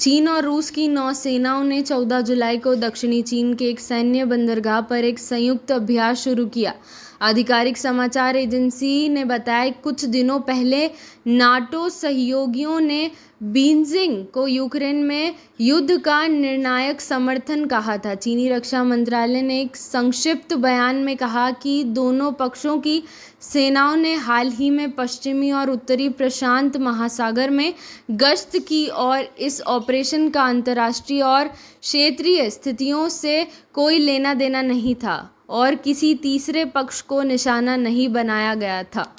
चीन और रूस की नौसेनाओं ने 14 जुलाई को दक्षिणी चीन के एक सैन्य बंदरगाह पर एक संयुक्त अभ्यास शुरू किया। आधिकारिक समाचार एजेंसी ने बताया कुछ दिनों पहले नाटो सहयोगियों ने बीजिंग को यूक्रेन में युद्ध का निर्णायक समर्थन कहा था। चीनी रक्षा मंत्रालय ने एक संक्षिप्त बयान में कहा कि दोनों पक्षों की सेनाओं ने हाल ही में पश्चिमी और उत्तरी प्रशांत महासागर में गश्त की और इस ऑपरेशन का अंतर्राष्ट्रीय और क्षेत्रीय स्थितियों से कोई लेना देना नहीं था और किसी तीसरे पक्ष को निशाना नहीं बनाया गया था।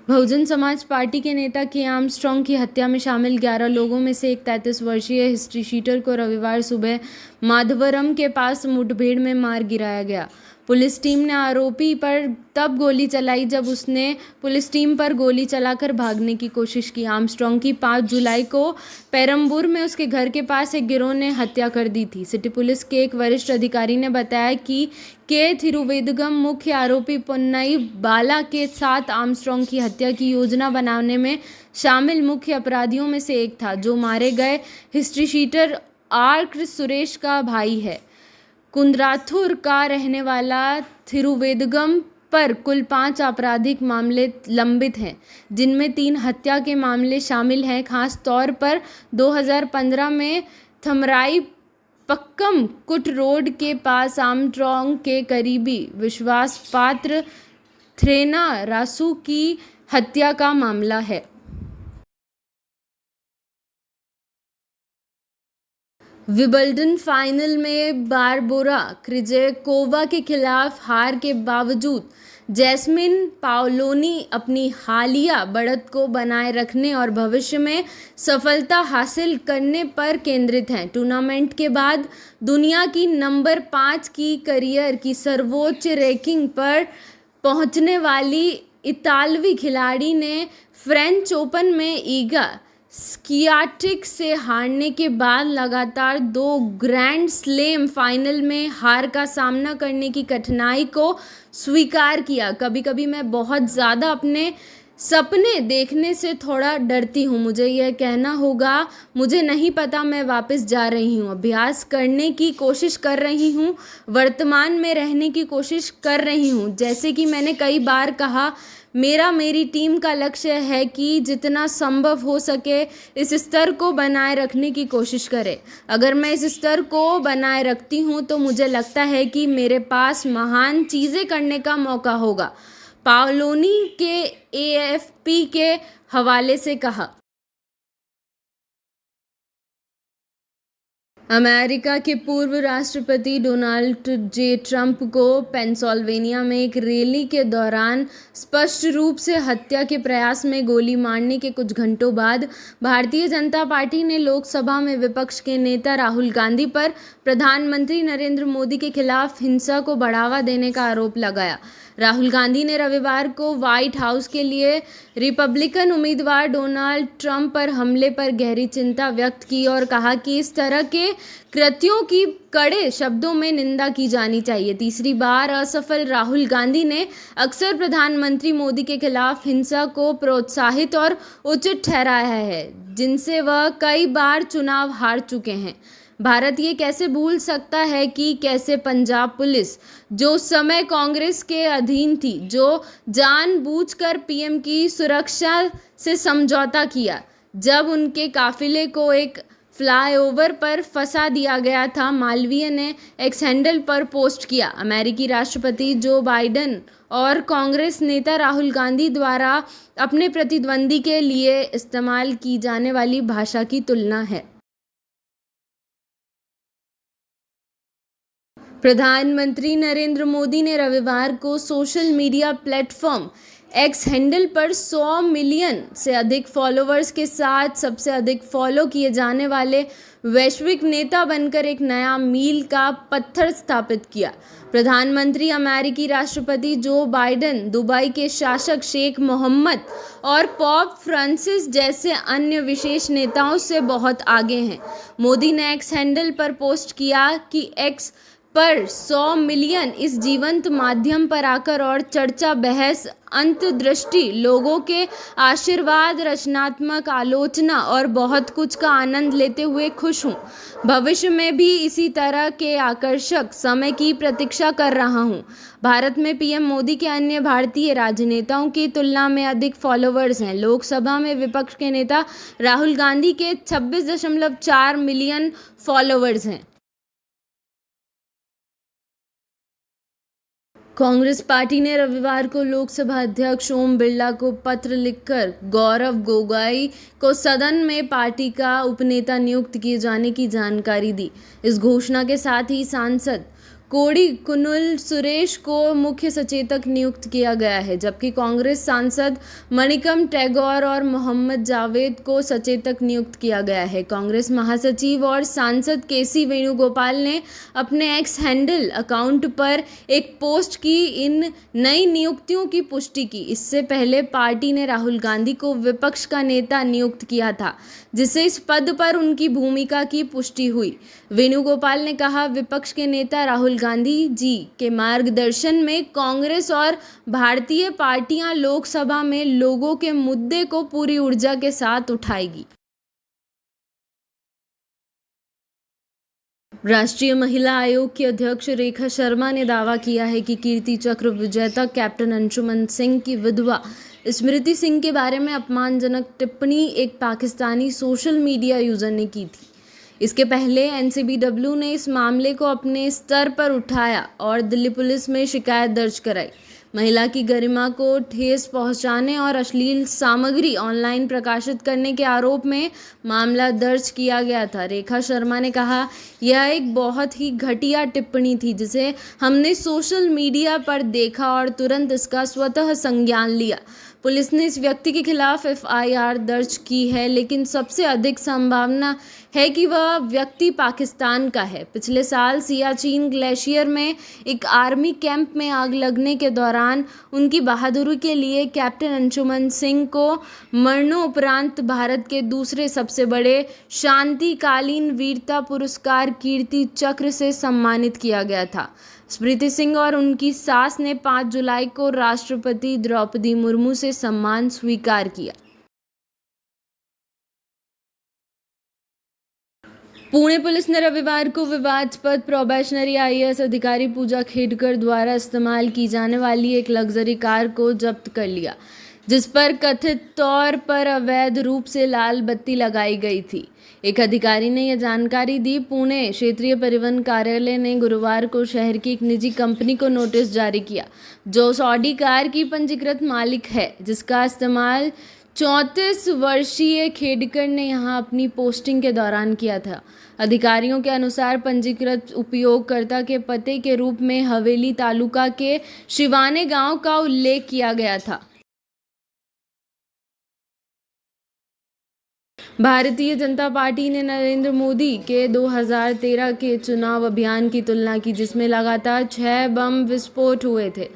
बहुजन समाज पार्टी के नेता के आर्मस्ट्रॉन्ग की हत्या में शामिल 11 लोगों में से एक 33 वर्षीय हिस्ट्री शीटर को रविवार सुबह माधवरम के पास मुठभेड़ में मार गिराया गया। पुलिस टीम ने आरोपी पर तब गोली चलाई जब उसने पुलिस टीम पर गोली चलाकर भागने की कोशिश की। आर्मस्ट्रॉन्ग की 5 जुलाई को पेरम्बूर में उसके घर के पास एक गिरोह ने हत्या कर दी थी। सिटी पुलिस के एक वरिष्ठ अधिकारी ने बताया कि के थिरुवेदगम मुख्य आरोपी पोन्नई बाला के साथ आर्मस्ट्रॉन्ग की हत्या की योजना बनाने में शामिल मुख्य अपराधियों में से एक था, जो मारे गए हिस्ट्री शीटर आर सुरेश का भाई है। कुंद्राथुर का रहने वाला थिरुवेदगम पर कुल 5 आपराधिक मामले लंबित हैं, जिनमें 3 हत्या के मामले शामिल हैं। खास तौर पर 2015 में थमराई पक्कम कुट रोड के पास आर्मस्ट्रॉन्ग के करीबी विश्वास पात्र थ्रेना रासू की हत्या का मामला है। विंबलडन फाइनल में बारबोरा क्रिजेकोवा के खिलाफ हार के बावजूद जैस्मिन पाओलोनी अपनी हालिया बढ़त को बनाए रखने और भविष्य में सफलता हासिल करने पर केंद्रित हैं। टूर्नामेंट के बाद दुनिया की नंबर 5 की करियर की सर्वोच्च रैंकिंग पर पहुंचने वाली इतालवी खिलाड़ी ने फ्रेंच ओपन में ईगा स्वियाटेक से हारने के बाद लगातार 2 ग्रैंड स्लैम फाइनल में हार का सामना करने की कठिनाई को स्वीकार किया। कभी कभी मैं बहुत ज़्यादा अपने सपने देखने से थोड़ा डरती हूँ। मुझे यह कहना होगा, मुझे नहीं पता, मैं वापस जा रही हूँ, अभ्यास करने की कोशिश कर रही हूँ, वर्तमान में रहने की कोशिश कर रही हूँ। जैसे कि मैंने कई बार कहा, मेरी टीम का लक्ष्य है कि जितना संभव हो सके इस स्तर को बनाए रखने की कोशिश करें। अगर मैं इस स्तर को बनाए रखती हूँ तो मुझे लगता है कि मेरे पास महान चीज़ें करने का मौका होगा, पाओलोनी के एएफपी के हवाले से कहा। अमेरिका के पूर्व राष्ट्रपति डोनाल्ड जे ट्रंप को पेंसिल्वेनिया में एक रैली के दौरान स्पष्ट रूप से हत्या के प्रयास में गोली मारने के कुछ घंटों बाद भारतीय जनता पार्टी ने लोकसभा में विपक्ष के नेता राहुल गांधी पर प्रधानमंत्री नरेंद्र मोदी के खिलाफ हिंसा को बढ़ावा देने का आरोप लगाया। राहुल गांधी ने रविवार को व्हाइट हाउस के लिए रिपब्लिकन उम्मीदवार डोनाल्ड ट्रंप पर हमले पर गहरी चिंता व्यक्त की और कहा कि इस तरह के कृत्यों की कड़े शब्दों में निंदा की जानी चाहिए। तीसरी बार असफल राहुल गांधी ने अक्सर प्रधानमंत्री मोदी के खिलाफ हिंसा को प्रोत्साहित और उचित ठहराया है, जिनसे वह कई बार चुनाव हार चुके हैं। भारत ये कैसे भूल सकता है कि कैसे पंजाब पुलिस, जो उस समय कांग्रेस के अधीन थी, जो जानबूझकर पीएम की सुरक्षा से समझौता किया जब उनके काफिले को एक फ्लाईओवर पर फंसा दिया गया था। मालवीय ने एक्स हैंडल पर पोस्ट किया, अमेरिकी राष्ट्रपति जो बाइडेन और कांग्रेस नेता राहुल गांधी द्वारा अपने प्रतिद्वंदी के लिए इस्तेमाल की जाने वाली भाषा की तुलना है। प्रधानमंत्री नरेंद्र मोदी ने रविवार को social media platform x handle पर 100 मिलियन से अधिक फॉलोअर्स के साथ सबसे अधिक फॉलो किए जाने वाले वैश्विक नेता बनकर एक नया मील का पत्थर स्थापित किया। प्रधानमंत्री अमेरिकी राष्ट्रपति जो बाइडेन, दुबई के शासक शेख मोहम्मद और पॉप फ्रांसिस जैसे अन्य विशेष नेताओं से बहुत आगे हैं। मोदी ने एक्स हैंडल पर पोस्ट किया कि एक्स पर 100 मिलियन इस जीवंत माध्यम पर आकर और चर्चा, बहस, अंतर्दृष्टि, लोगों के आशीर्वाद, रचनात्मक आलोचना और बहुत कुछ का आनंद लेते हुए खुश हूँ। भविष्य में भी इसी तरह के आकर्षक समय की प्रतीक्षा कर रहा हूँ। भारत में पीएम मोदी के अन्य भारतीय राजनेताओं की तुलना में अधिक फॉलोअर्स हैं। लोकसभा में विपक्ष के नेता राहुल गांधी के 26.4 मिलियन फॉलोअर्स हैं। कांग्रेस पार्टी ने रविवार को लोकसभा अध्यक्ष ओम बिरला को पत्र लिखकर गौरव गोगोई को सदन में पार्टी का उपनेता नियुक्त किए जाने की जानकारी दी। इस घोषणा के साथ ही सांसद कोडिकुनिल सुरेश को मुख्य सचेतक नियुक्त किया गया है, जबकि कांग्रेस सांसद मणिकम टैगोर और मोहम्मद जावेद को सचेतक नियुक्त किया गया है। कांग्रेस महासचिव और सांसद केसी वेणुगोपाल ने अपने एक्स हैंडल अकाउंट पर एक पोस्ट की इन नई नियुक्तियों की पुष्टि की। इससे पहले पार्टी ने राहुल गांधी को विपक्ष का नेता नियुक्त किया था, जिससे इस पद पर उनकी भूमिका की पुष्टि हुई। वेणुगोपाल ने कहा, विपक्ष के नेता राहुल गांधी जी के मार्गदर्शन में कांग्रेस और भारतीय पार्टियां लोकसभा में लोगों के मुद्दे को पूरी ऊर्जा के साथ उठाएगी। राष्ट्रीय महिला आयोग की अध्यक्ष रेखा शर्मा ने दावा किया है कि कीर्ति चक्र विजेता कैप्टन अंशुमन सिंह की विधवा स्मृति सिंह के बारे में अपमानजनक टिप्पणी एक पाकिस्तानी सोशल मीडिया यूजर ने की थी। इसके पहले एनसीबीडब्ल्यू ने इस मामले को अपने स्तर पर उठाया और दिल्ली पुलिस में शिकायत दर्ज कराई। महिला की गरिमा को ठेस पहुंचाने और अश्लील सामग्री ऑनलाइन प्रकाशित करने के आरोप में मामला दर्ज किया गया था। रेखा शर्मा ने कहा, यह एक बहुत ही घटिया टिप्पणी थी जिसे हमने सोशल मीडिया पर देखा और तुरंत इसका स्वतः संज्ञान लिया। पुलिस ने इस व्यक्ति के खिलाफ एफआईआर दर्ज की है, लेकिन सबसे अधिक संभावना है कि वह व्यक्ति पाकिस्तान का है। पिछले साल सियाचिन ग्लेशियर में एक आर्मी कैंप में आग लगने के दौरान उनकी बहादुरी के लिए कैप्टन अंशुमन सिंह को मरणोपरांत भारत के दूसरे सबसे बड़े शांतिकालीन वीरता पुरस्कार कीर्ति चक्र से सम्मानित किया गया था। स्मृति सिंह और उनकी सास ने 5 जुलाई को राष्ट्रपति द्रौपदी मुर्मू से सम्मान स्वीकार किया। पुणे पुलिस ने रविवार को विवादास्पद प्रोबेशनरी आईएएस अधिकारी पूजा खेडकर द्वारा इस्तेमाल की जाने वाली एक लग्जरी कार को जब्त कर लिया, जिस पर कथित तौर पर अवैध रूप से लाल बत्ती लगाई गई थी। एक अधिकारी ने यह जानकारी दी। पुणे क्षेत्रीय परिवहन कार्यालय ने गुरुवार को शहर की एक निजी कंपनी को नोटिस जारी किया, जो ऑडी कार की पंजीकृत मालिक है, जिसका इस्तेमाल 34 वर्षीय खेडकर ने यहां अपनी पोस्टिंग के दौरान किया था। अधिकारियों के अनुसार पंजीकृत उपयोगकर्ता के पते के रूप में हवेली तालुका के शिवाने गांव का उल्लेख किया गया था। भारतीय जनता पार्टी ने नरेंद्र मोदी के 2013 के चुनाव अभियान की तुलना की, जिसमें लगातार 6 बम विस्फोट हुए थे।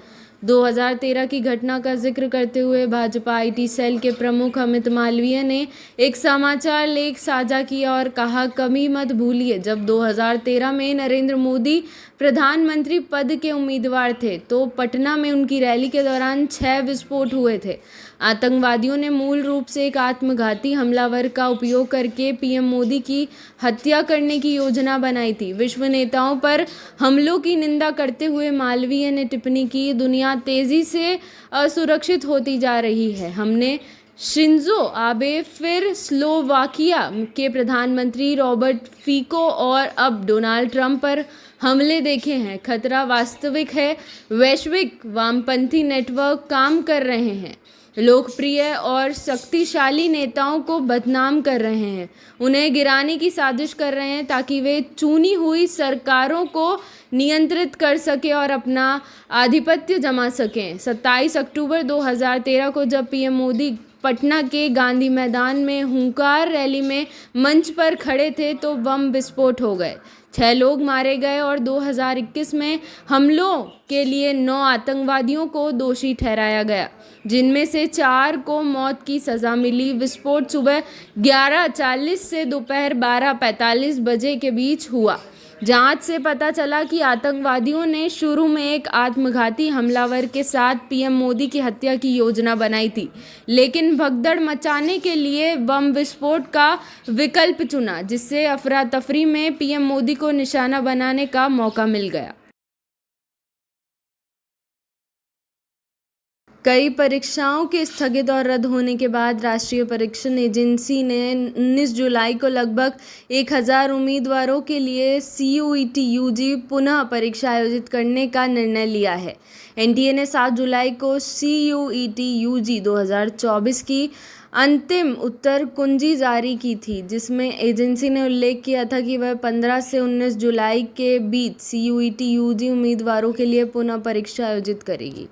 2013 की घटना का जिक्र करते हुए भाजपा आईटी सेल के प्रमुख अमित मालवीय ने एक समाचार लेख साझा किया और कहा, कभी मत भूलिए, जब 2013 में नरेंद्र मोदी प्रधानमंत्री पद के उम्मीदवार थे तो पटना में उनकी रैली के दौरान 6 विस्फोट हुए थे। आतंकवादियों ने मूल रूप से एक आत्मघाती हमलावर का उपयोग करके पीएम मोदी की हत्या करने की योजना बनाई थी। विश्व नेताओं पर हमलों की निंदा करते हुए मालवीय ने टिप्पणी की, दुनिया तेजी से असुरक्षित होती जा रही है। हमने शिंजो आबे, फिर स्लोवाकिया के प्रधानमंत्री रॉबर्ट फीको और अब डोनाल्ड ट्रंप पर हमले देखे हैं। खतरा वास्तविक है। वैश्विक वामपंथी नेटवर्क काम कर रहे हैं, लोकप्रिय और शक्तिशाली नेताओं को बदनाम कर रहे हैं, उन्हें गिराने की साजिश कर रहे हैं ताकि वे चुनी हुई सरकारों को नियंत्रित कर सके और अपना आधिपत्य जमा सकें। 27 अक्टूबर 2013 को जब पीएम मोदी पटना के गांधी मैदान में हुंकार रैली में मंच पर खड़े थे तो बम विस्फोट हो गए, 6 लोग मारे गए और 2021 में हमलों के लिए 9 आतंकवादियों को दोषी ठहराया गया, जिनमें से 4 को मौत की सज़ा मिली। विस्फोट सुबह 11:40 से दोपहर 12:45 बजे के बीच हुआ। जांच से पता चला कि आतंकवादियों ने शुरू में एक आत्मघाती हमलावर के साथ पीएम मोदी की हत्या की योजना बनाई थी, लेकिन भगदड़ मचाने के लिए बम विस्फोट का विकल्प चुना, जिससे अफरा तफरी में पीएम मोदी को निशाना बनाने का मौका मिल गया। कई परीक्षाओं के स्थगित और रद्द होने के बाद राष्ट्रीय परीक्षण एजेंसी ने 19 जुलाई को लगभग 1000 उम्मीदवारों के लिए CUET यूजी पुनः परीक्षा आयोजित करने का निर्णय लिया है। एनटीए ने 7 जुलाई को CUET यूजी 2024 की अंतिम उत्तर कुंजी जारी की थी, जिसमें एजेंसी ने उल्लेख किया था कि वह 15 से 19 जुलाई के बीच CUET यूजी उम्मीदवारों के लिए पुनः परीक्षा आयोजित करेगी।